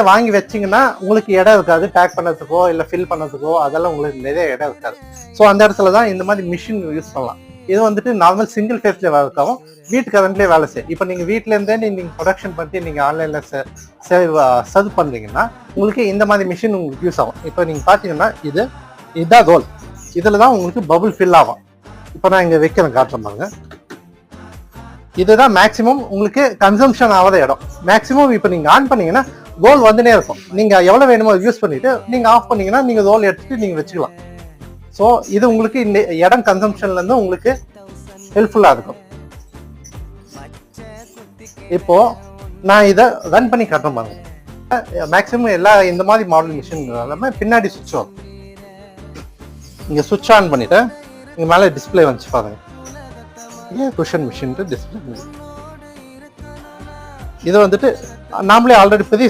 வாங்கி வச்சிங்கன்னா உங்களுக்கு இடம் இருக்காது, பேக் பண்ணதுக்கோ இல்லை ஃபில் பண்ணதுக்கோ அதெல்லாம் உங்களுக்கு நிறைய இடம் இருக்காது. ஸோ அந்த இடத்துல தான் இந்த மாதிரி மிஷின் யூஸ் பண்ணலாம். இது வந்துட்டு நார்மல் சிங்கிள் ஃபேஸ்ல வேலை இருக்காவும், வீட்டு கரண்ட்லேயே வேலை செய்யும். இப்போ நீங்கள் வீட்டிலேருந்தே நீங்கள் ப்ரொடக்ஷன் பண்ணி நீங்கள் ஆன்லைனில் சர்வ் பண்ணுறீங்கன்னா உங்களுக்கு இந்த மாதிரி மிஷின் உங்களுக்கு யூஸ் ஆகும். இப்போ நீங்கள் பார்த்தீங்கன்னா இதுதான் ரோல், இதில் தான் உங்களுக்கு பபுள் ஃபில் ஆகும். இப்போ நான் இங்கே வைக்கிறேன், காட்டுறேன் பாருங்க. இதுதான் மேக்ஸிமம் உங்களுக்கு கன்சம்ஷன் ஆகாத இடம். மேக்ஸிமம் இப்போ நீங்கள் ஆன் பண்ணீங்கன்னா ரோல் வந்துனே இருக்கும். நீங்கள் எவ்வளோ வேணுமோ யூஸ் பண்ணிட்டு நீங்கள் ஆஃப் பண்ணீங்கன்னா நீங்கள் ரோல் எடுத்துட்டு நீங்கள் வச்சுக்கலாம். ஸோ இது உங்களுக்கு இந்த இடம் கன்சம்ஷன்லேருந்து உங்களுக்கு ஹெல்ப்ஃபுல்லாக இருக்கும். இப்போ நான் இதை ரன் பண்ணி காட்டுறேன் பாருங்க. மேக்ஸிமம் எல்லா இந்த மாதிரி மாடல் மிஷின் எல்லாமே பின்னாடி சுவிட்ச் வரும். நீங்கள் சுவிட்ச் ஆன் பண்ணிட்டு இங்கே மேலே டிஸ்பிளே வந்துச்சு பாருங்க. Cushion machine display. இது வந்துட்டு நாமளே ஆல்ரெடி பெரிய